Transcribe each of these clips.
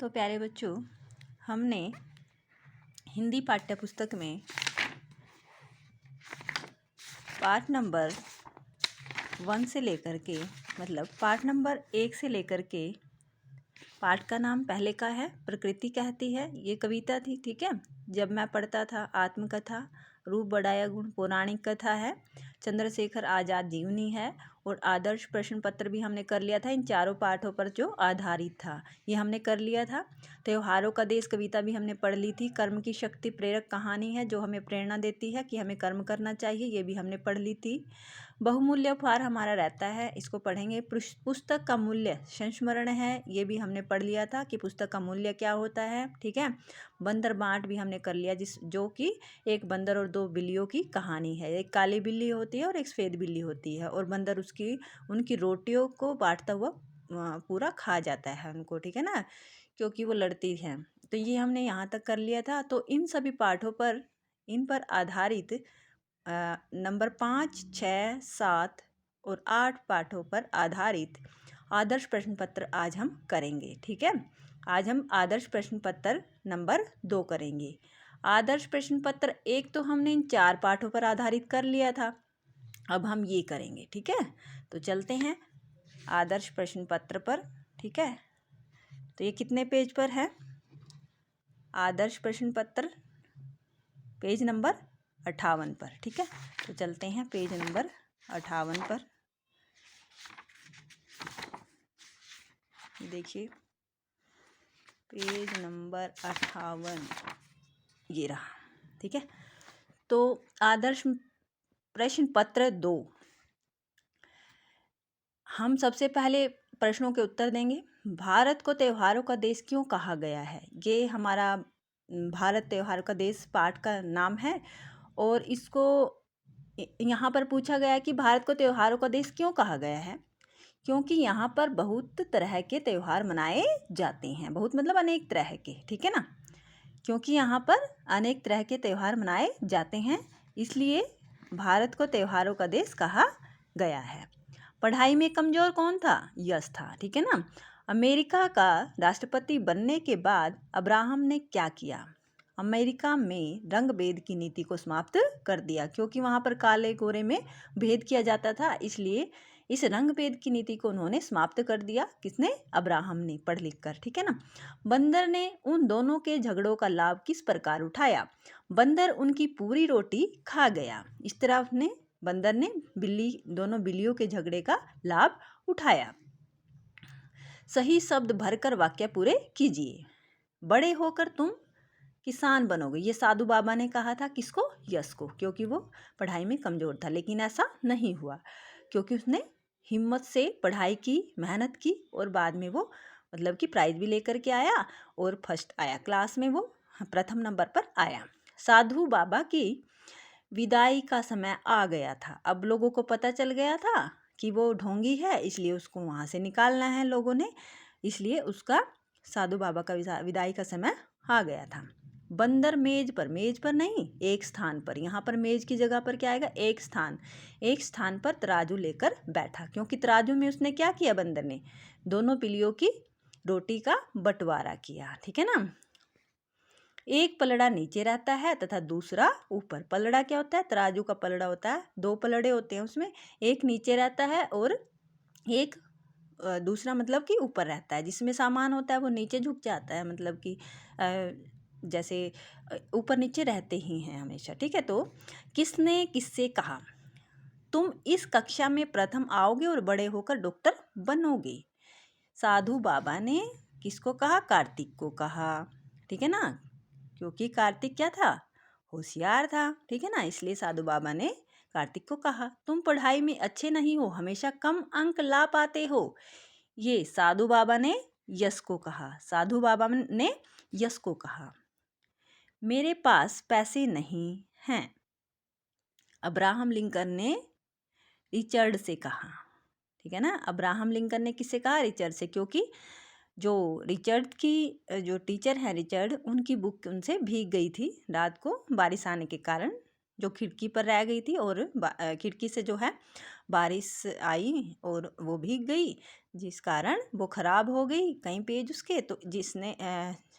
तो प्यारे बच्चों, हमने हिंदी पाठ्य पुस्तक में पाठ नंबर 1 से लेकर के पाठ नंबर 1 से लेकर के पाठ का नाम पहले का है प्रकृति कहती है। ये कविता थी, ठीक है। जब मैं पढ़ता था आत्मकथा, रूप बढ़ाया गुण पौराणिक कथा है, चंद्रशेखर आज़ाद जीवनी है और आदर्श प्रश्न पत्र भी हमने कर लिया था। इन चारों पाठों पर जो आधारित था ये हमने कर लिया था। त्योहारों का देश कविता भी हमने पढ़ ली थी। कर्म की शक्ति प्रेरक कहानी है जो हमें प्रेरणा देती है कि हमें कर्म करना चाहिए, ये भी हमने पढ़ ली थी। बहुमूल्य उपहार हमारा रहता है, इसको पढ़ेंगे। पुस्तक का मूल्य संस्मरण है, ये भी हमने पढ़ लिया था कि पुस्तक का मूल्य क्या होता है, ठीक है। बंदर बांट भी हमने कर लिया, जो कि एक बंदर और दो बिल्लियों की कहानी है। एक काली बिल्ली होती है और एक सफ़ेद बिल्ली होती है और बंदर उनकी रोटियों को बांटता हुआ पूरा खा जाता है उनको, ठीक है ना, क्योंकि वो लड़ती हैं। तो ये हमने यहाँ तक कर लिया था। तो इन सभी पाठों पर, इन पर आधारित नंबर 5, 6, 7 और 8 पाठों पर आधारित आदर्श प्रश्न पत्र आज हम करेंगे, ठीक है। आज हम आदर्श प्रश्न पत्र नंबर 2 करेंगे। आदर्श प्रश्न पत्र 1 तो हमने इन 4 पाठों पर आधारित कर लिया था, अब हम ये करेंगे, ठीक है। तो चलते हैं आदर्श प्रश्न पत्र पर, ठीक है। तो ये कितने पेज पर है? आदर्श प्रश्न पत्र पेज नंबर 58 पर, ठीक है। तो चलते हैं पेज नंबर 58 पर। देखिए पेज नंबर 58 ये रहा, ठीक है। तो आदर्श प्रश्न पत्र 2, हम सबसे पहले प्रश्नों के उत्तर देंगे। भारत को त्योहारों का देश क्यों कहा गया है? ये हमारा भारत त्योहारों का देश पाठ का नाम है और इसको यहाँ पर पूछा गया है कि भारत को त्योहारों का देश क्यों कहा गया है। क्योंकि यहाँ पर बहुत तरह के त्यौहार मनाए जाते हैं, बहुत मतलब अनेक तरह के, ठीक है ना। क्योंकि यहाँ पर अनेक तरह के त्यौहार मनाए जाते हैं, इसलिए भारत को त्योहारों का देश कहा गया है। पढ़ाई में कमज़ोर कौन था? यश था, ठीक है ना। अमेरिका का राष्ट्रपति बनने के बाद अब्राहम ने क्या किया? अमेरिका में रंग भेद की नीति को समाप्त कर दिया, क्योंकि वहाँ पर काले गोरे में भेद किया जाता था, इसलिए इस रंग भेद की नीति को उन्होंने समाप्त कर दिया। किसने? अब्राहम ने, पढ़ लिख कर, ठीक है ना। बंदर ने उन दोनों के झगड़ों का लाभ किस प्रकार उठाया? बंदर उनकी पूरी रोटी खा गया। इस तरह बंदर ने दोनों बिल्लियों के झगड़े का लाभ उठाया। सही शब्द भरकर वाक्य पूरे कीजिए। बड़े होकर तुम किसान बनोगे, ये साधु बाबा ने कहा था। किसको? यश को, क्योंकि वो पढ़ाई में कमज़ोर था। लेकिन ऐसा नहीं हुआ, क्योंकि उसने हिम्मत से पढ़ाई की, मेहनत की और बाद में वो कि प्राइज़ भी लेकर के आया और फर्स्ट आया क्लास में, वो प्रथम नंबर पर आया। साधु बाबा की विदाई का समय आ गया था। अब लोगों को पता चल गया था कि वो ढोंगी है, इसलिए उसको वहाँ से निकालना है लोगों ने, इसलिए उसका साधु बाबा का विदाई का समय आ गया था। बंदर मेज पर नहीं, एक स्थान पर, यहाँ पर मेज की जगह पर क्या आएगा? एक स्थान पर तराजू लेकर बैठा, क्योंकि तराजू में उसने क्या किया? बंदर ने दोनों बिल्लियों की रोटी का बंटवारा किया, ठीक है ना। एक पलड़ा नीचे रहता है तथा दूसरा ऊपर। पलड़ा क्या होता है? तराजू का पलड़ा होता है, 2 पलड़े होते हैं उसमें, एक नीचे रहता है और एक दूसरा कि ऊपर रहता है। जिसमें सामान होता है वो नीचे झुक जाता है, कि जैसे ऊपर नीचे रहते ही हैं हमेशा, ठीक है। तो किसने किससे कहा तुम इस कक्षा में प्रथम आओगे और बड़े होकर डॉक्टर बनोगे? साधु बाबा ने किसको कहा? कार्तिक को कहा, ठीक है ना, क्योंकि कार्तिक क्या था? होशियार था, ठीक है ना, इसलिए साधु बाबा ने कार्तिक को कहा। तुम पढ़ाई में अच्छे नहीं हो, हमेशा कम अंक ला पाते हो, ये साधु बाबा ने यश को कहा। साधु बाबा ने यश को कहा। मेरे पास पैसे नहीं हैं, अब्राहम लिंकन ने रिचर्ड से कहा, ठीक है ना। अब्राहम लिंकन ने किससे कहा? रिचर्ड से, क्योंकि जो रिचर्ड की जो टीचर है, रिचर्ड, उनकी बुक उनसे भीग गई थी रात को बारिश आने के कारण, जो खिड़की पर रह गई थी और खिड़की से जो है बारिश आई और वो भीग गई, जिस कारण वो ख़राब हो गई कई पेज उसके। तो जिसने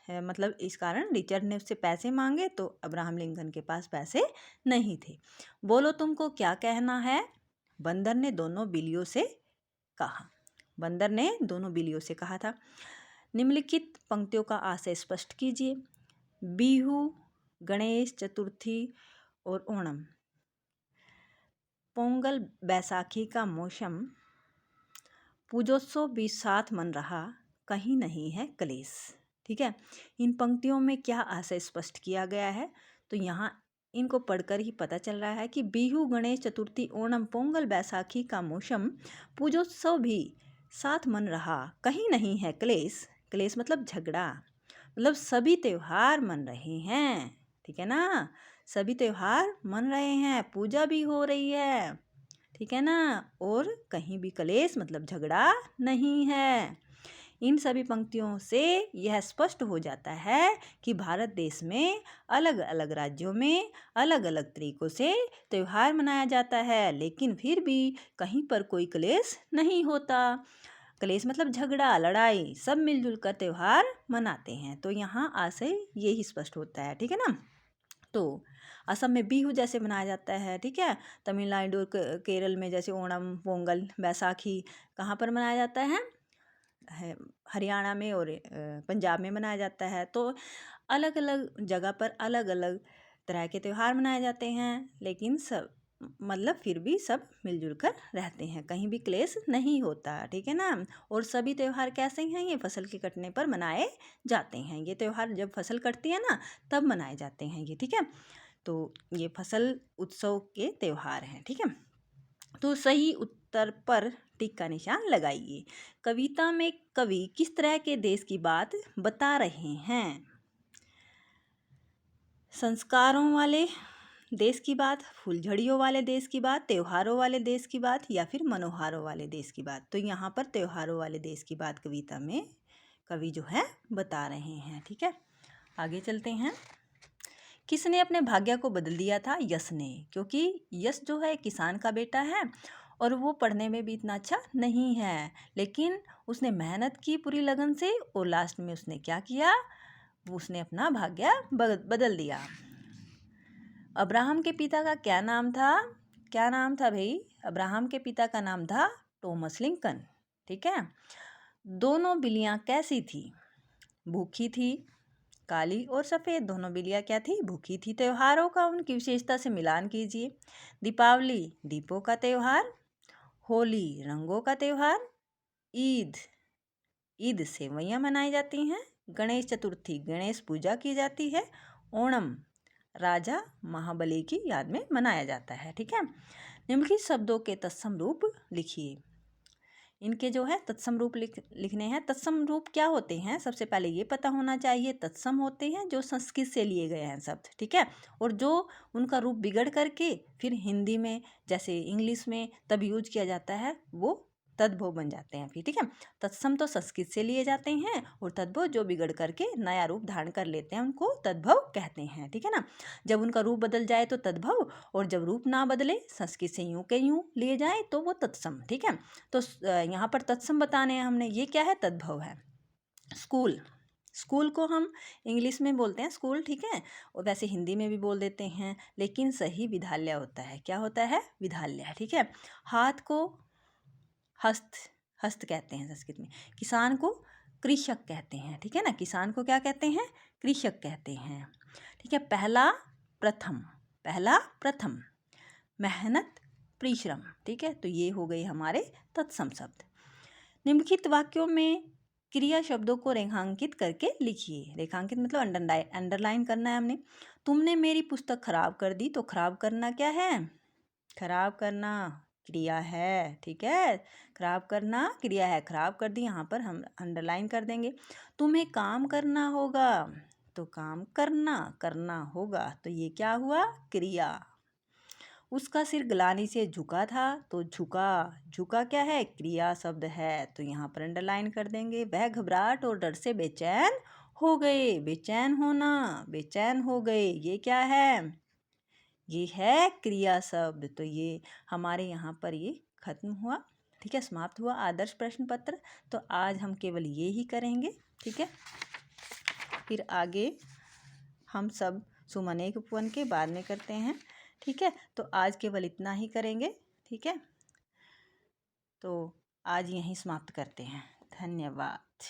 मतलब इस कारण रिचर्ड ने उससे पैसे मांगे तो अब्राहम लिंकन के पास पैसे नहीं थे। बोलो तुमको क्या कहना है, बंदर ने दोनों बिल्लियों से कहा। बंदर ने दोनों बिल्लियों से कहा था। निम्नलिखित पंक्तियों का आशय स्पष्ट कीजिए। बिहू, गणेश चतुर्थी और ओणम, पोंगल बैसाखी का मौसम, पूजोत्सव भी साथ मन रहा, कहीं नहीं है क्लेश। ठीक है, इन पंक्तियों में क्या आशय स्पष्ट किया गया है, तो यहाँ इनको पढ़कर ही पता चल रहा है कि बिहू, गणेश चतुर्थी, ओणम, पोंगल बैसाखी का मौसम, पूजोत्सव भी साथ मन रहा, कहीं नहीं है क्लेश। क्लेश मतलब झगड़ा, मतलब सभी त्यौहार मन रहे हैं। ठीक है ना, सभी त्यौहार मन रहे हैं, पूजा भी हो रही है। ठीक है ना, और कहीं भी क्लेश मतलब झगड़ा नहीं है। इन सभी पंक्तियों से यह स्पष्ट हो जाता है कि भारत देश में अलग अलग राज्यों में अलग अलग तरीकों से त्यौहार मनाया जाता है, लेकिन फिर भी कहीं पर कोई क्लेश नहीं होता। क्लेश मतलब झगड़ा, लड़ाई, सब मिलजुल कर त्यौहार मनाते हैं। तो यहाँ आशय यही स्पष्ट होता है। ठीक है ना, तो असम में बिहू जैसे मनाया जाता है। ठीक है, तमिलनाडु केरल में जैसे ओणम, पोंगल, बैसाखी कहाँ पर मनाया जाता है, हरियाणा में और पंजाब में मनाया जाता है। तो अलग अलग जगह पर अलग अलग तरह के त्यौहार मनाए जाते हैं, लेकिन सब मतलब फिर भी सब मिलजुल कर रहते हैं, कहीं भी क्लेश नहीं होता। ठीक है ना, और सभी त्यौहार कैसे हैं, ये फसल के कटने पर मनाए जाते हैं। ये त्यौहार जब फसल कटती है ना तब मनाए जाते हैं ये। ठीक है, तो ये फसल उत्सव के त्यौहार हैं। ठीक है, तो सही उत्तर पर टिक का निशान लगाइए। कविता में कवि किस तरह के देश की बात बता रहे हैं, संस्कारों वाले देश की बात, फुलझड़ियों वाले देश की बात, त्योहारों वाले देश की बात, या फिर मनोहारों वाले देश की बात। तो यहाँ पर त्योहारों वाले देश की बात कविता में कवि जो है बता रहे हैं। ठीक है, आगे चलते हैं। किसने अपने भाग्य को बदल दिया था, यश ने, क्योंकि यश जो है किसान का बेटा है और वो पढ़ने में भी इतना अच्छा नहीं है, लेकिन उसने मेहनत की पूरी लगन से और लास्ट में उसने क्या किया, उसने अपना भाग्य बदल दिया। अब्राहम के पिता का क्या नाम था, क्या नाम था भाई, अब्राहम के पिता का नाम था टॉमस लिंकन। ठीक है, दोनों बिल्लियाँ कैसी थी, भूखी थी, काली और सफ़ेद, दोनों बिल्लियाँ क्या थी, भूखी थी। त्योहारों का उनकी विशेषता से मिलान कीजिए। दीपावली दीपों का त्यौहार, होली रंगों का त्यौहार, ईद ईद सेवइयाँ मनाई जाती हैं, गणेश चतुर्थी गणेश पूजा की जाती है, ओणम राजा महाबली की याद में मनाया जाता है। ठीक है, निम्नलिखित शब्दों के तत्सम रूप लिखिए। इनके जो है तत्सम रूप लिखने हैं। तत्सम रूप क्या होते हैं, सबसे पहले ये पता होना चाहिए। तत्सम होते हैं जो संस्कृत से लिए गए हैं शब्द। ठीक है, और जो उनका रूप बिगड़ करके फिर हिंदी में जैसे इंग्लिश में तब यूज किया जाता है वो तद्भव बन जाते हैं फिर। ठीक है, तत्सम तो संस्कृत से लिए जाते हैं और तद्भव जो बिगड़ करके नया रूप धारण कर लेते हैं उनको तद्भव कहते हैं। ठीक है ना, जब उनका रूप बदल जाए तो तद्भव, और जब रूप ना बदले संस्कृत से यूं के यूं लिए जाए तो वो तत्सम। ठीक है, तो यहाँ पर तत्सम बताने हैं हमने, ये क्या है, तद्भव है। स्कूल, स्कूल को हम इंग्लिश में बोलते हैं स्कूल। ठीक है, और वैसे हिंदी में भी बोल देते हैं, लेकिन सही विद्यालय होता है। क्या होता है, विद्यालय। ठीक है, हाथ को हस्त, हस्त कहते हैं संस्कृत में। किसान को कृषक कहते हैं। ठीक है ना, किसान को क्या कहते हैं, कृषक कहते हैं। ठीक है, पहला प्रथम, पहला प्रथम, मेहनत परिश्रम। ठीक है, तो ये हो गए हमारे तत्सम शब्द। निम्नलिखित वाक्यों में क्रिया शब्दों को रेखांकित करके लिखिए। रेखांकित मतलब अंडरलाइन करना है हमने। तुमने मेरी पुस्तक खराब कर दी, तो खराब करना क्या है, खराब करना क्रिया है। ठीक है, खराब करना क्रिया है, खराब कर दी, यहाँ पर हम अंडरलाइन कर देंगे। तुम्हें काम करना होगा, तो काम करना करना होगा, तो ये क्या हुआ, क्रिया। उसका सिर ग्लानि से झुका था, तो झुका, झुका क्या है, क्रिया शब्द है, तो यहाँ पर अंडरलाइन कर देंगे। वह घबराहट और डर से बेचैन हो गए, बेचैन होना, बेचैन हो गए, ये क्या है, ये है क्रिया शब्द। तो ये हमारे यहाँ पर ये खत्म हुआ, ठीक है, समाप्त हुआ आदर्श प्रश्न पत्र। तो आज हम केवल ये ही करेंगे, ठीक है। फिर आगे हम सब सुमन एक उपवन के बाद में करते हैं, ठीक है। तो आज केवल इतना ही करेंगे, ठीक है। तो आज यहीं समाप्त करते हैं। धन्यवाद।